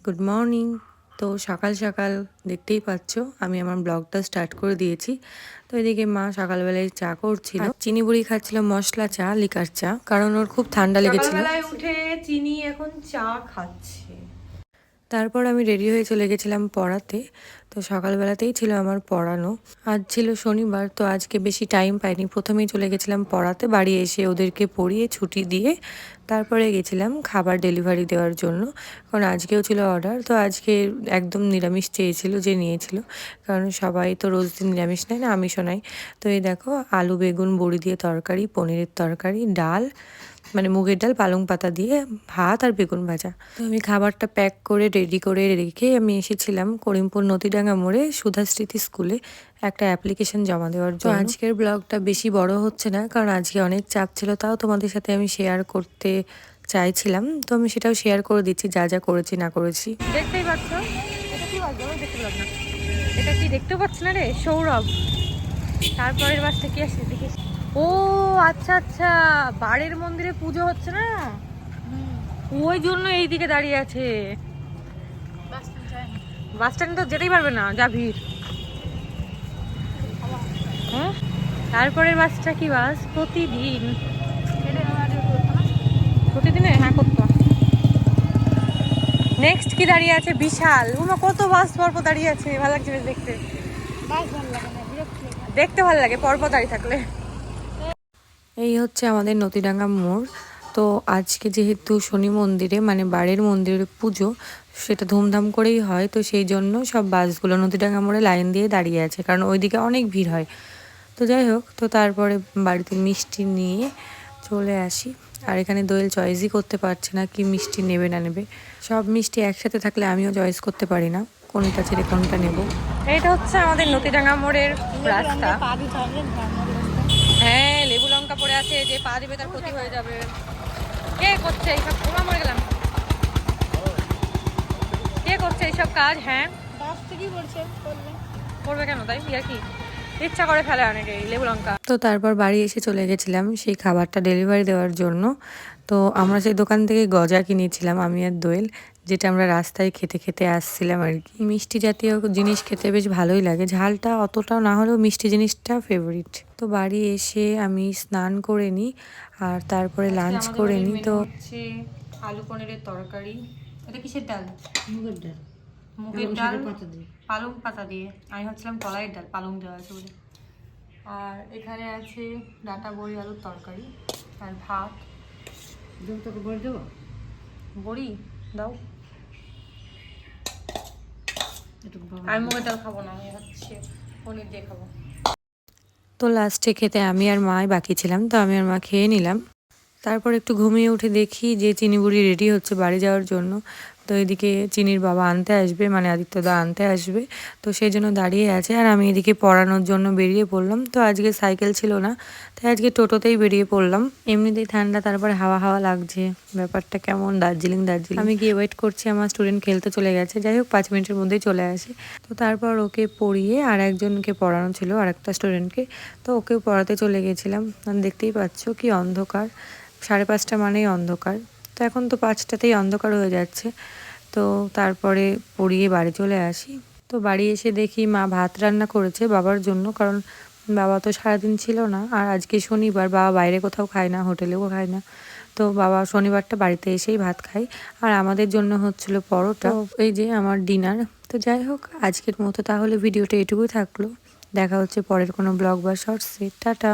Good morning. তো সকাল সকাল দেখতেই পাচ্ছ আমি আমার ব্লগটা স্টার্ট করে দিয়েছি। তো এদিকে মা সকালবেলায় চা করছিল, চিনি বুড়ি খাচ্ছিল মশলা চা, লিকার চা, কারণ ওর খুব ঠান্ডা লেগেছিল। সকালবেলায় উঠে চিনি এখন চা খাচ্ছে। তারপর আমি রেডি হয়ে চলে গেছিলাম পড়াতে। তো সকালবেলাতেই ছিল আমার পড়ানো। আজ ছিল শনিবার, তো আজকে বেশি টাইম পাইনি। প্রথমেই চলে গেছিলাম পড়াতে, বাড়ি এসে ওদেরকে পড়িয়ে ছুটি দিয়ে তারপরে গেছিলাম খাবার ডেলিভারি দেওয়ার জন্য, কারণ আজকেও ছিল অর্ডার। তো আজকে একদম নিরামিষ চেয়েছিল, যে নিয়েছিল, কারণ সবাই তো রোজ দিন নিরামিষ নেয় না, আমিষও নাই। তো এই দেখো, আলু বেগুন বড়ি দিয়ে তরকারি, পনিরের তরকারি, ডাল, মানে মুগের ডাল পালং পাতা দিয়ে, ভাত আর বেগুন ভাজা। তো আমি খাবারটা প্যাক করে রেডি করে রেখে আমি এসেছিলাম করিমপুর নদীডাঙ্গা মোড়ে সুধা স্মৃতি স্কুলে একটা অ্যাপ্লিকেশন জমা দেওয়ার জন্য। আজকের ব্লগটা বেশি বড় হচ্ছে না, কারণ আজকে অনেক চাপ ছিল, তাও তোমাদের সাথে আমি শেয়ার করতে চাইছিলাম। তো আমি সেটাও শেয়ার করে দিচ্ছি, যা যা করেছি না করেছি। দেখতেই পাচ্ছ, এটা কি বাজে? দেখতে পেলাম না, এটা কি দেখতে পাচ্ছ না রে? সৌরভ। তারপরের বাসটা কি আসছে দেখিস? ও আচ্ছা আচ্ছা, বাড়ির মন্দিরে পুজো হচ্ছে না, ওই জন্য এইদিকে দাঁড়িয়ে আছে। বাস স্ট্যান্ড তো যেতেই পারবে না, যা ভিড়। হ্যাঁ, তারপরের বাসটা কি বাস? প্রতিদিন প্রতিদিনে হ্যাঁ করতো। নেক্সট কি দাঁড়িয়ে আছে? বিশাল। উমা কত বাস পরপর দাঁড়িয়ে আছে, ভালো লাগছে বেশ দেখতে। দেখতে ভালো লাগে পরপর দাঁড়িয়ে থাকলে। এই হচ্ছে আমাদের নদীডাঙ্গা মোড়। তো আজকে যেহেতু শনি মন্দিরে, মানে বাড়ির মন্দিরে পুজো, সেটা ধুমধাম করেই হয়, তো সেই জন্য সব বাসগুলো নদীডাঙ্গা মোড়ে লাইন দিয়ে দাঁড়িয়ে আছে, কারণ ওইদিকে অনেক ভিড় হয়। তো যাই হোক, তো তারপরে বাড়িতে মিষ্টি নিয়ে চলে আসি। আর এখানে দোয়েল চয়েসই করতে পারছে না কি মিষ্টি নেবে না নেবে। সব মিষ্টি একসাথে থাকলে আমিও চয়েস করতে পারি না কোনটা ছেড়ে কোনটা নেব। এটা হচ্ছে আমাদের নদীডাঙ্গা মোড়ের রাস্তা। হ্যাঁ, লেবু লঙ্কা পড়ে আছে, যে পা দিবে তার ক্ষতি হয়ে যাবে। কে করছে এইসব? ওমা মরে গেলাম। কে করছে এইসব কাজ? হ্যাঁ, করবে কেন? তাই আর কি ইচ্ছা করে ফেলে অনেকে লেবু লঙ্কা। তো তারপর বাড়ি এসে চলে গেছিলাম সেই খাবারটা ডেলিভারি দেওয়ার জন্য। তো আমরা সেই দোকান থেকে গজা কিনেছিলাম, আমি আর দোয়েল, যেটা আমরা রাস্তায় খেতে খেতে আসছিলাম আর কি। মিষ্টি জাতীয় জিনিস খেতে বেশ ভালোই লাগে, ঝালটা অতটাও না হলেও মিষ্টি জিনিসটা ফেভারিট। তো বাড়ি এসে আমি স্নান করে নিই আর তারপরে লাঞ্চ করে নিই। তো হচ্ছে আলু পনিরের তরকারি। এটা কিসের ডাল? মুগের ডাল, মুগের ডাল পাতা দিয়ে। পালং পাতা দিয়ে। আমি ভাবছিলাম কলাইয়ের ডাল, পালং দেওয়া আছে বলে। আর এখানে আছে ডাঁটা বড়ি আলুর তরকারি আর ভাত। তোকে বলে দেবো? বড়ি দাও। একটু আমি মুগের ডাল খাবো না, আমি হচ্ছে পনির দিয়ে খাবো। তো লাস্টে খেতে আমি আর মাই বাকি ছিলাম, তো আমি আর মা খেয়ে নিলাম। তারপর একটু ঘুমিয়ে উঠে দেখি যে চিনি বুড়ি রেডি হচ্ছে বাড়ি যাওয়ার জন্য। তো এদিকে চিনির বাবা আনতে আসবে, মানে আদিত্যদা আনতে আসবে, তো সেই জন্য দাঁড়িয়ে আছে। আর আমি এদিকে পড়ানোর জন্য বেরিয়ে পড়লাম। তো আজকে সাইকেল ছিল না, তাই আজকে টোটোতেই বেরিয়ে পড়লাম। এমনিতেই ঠান্ডা, তারপরে হাওয়া হাওয়া লাগছে, ব্যাপারটা কেমন দার্জিলিং দার্জিলিং। আমি গিয়ে ওয়েট করছি, আমার স্টুডেন্ট খেলতে চলে গেছে, যাই হোক 5 মিনিটের মধ্যেই চলে আসে। তো তারপর ওকে পড়িয়ে আর একজনকে পড়ানো ছিল, আর একটা স্টুডেন্টকে, তো ওকেও পড়াতে চলে গেছিলাম। দেখতেই পাচ্ছ কি অন্ধকার, 5:30 মানেই অন্ধকার। তো এখন তো 5টাতেই অন্ধকার হয়ে যাচ্ছে। তো তারপরে পড়িয়ে বাড়ি চলে আসি। তো বাড়ি এসে দেখি মা ভাত রান্না করেছে বাবার জন্য, কারণ বাবা তো সারাদিন ছিল না, আর আজকে শনিবার, বাবা বাইরে কোথাও খায় না, হোটেলেও খায় না। তো বাবা শনিবারটা বাড়িতে এসেই ভাত খায়। আর আমাদের জন্য হচ্ছিল পরোটা। এই যে আমার ডিনার। তো যাই হোক, আজকের মতো তাহলে ভিডিওটা এটুকুই থাকলো। দেখা হচ্ছে পরের কোনো ব্লগ বা শর্টসে। টাটা।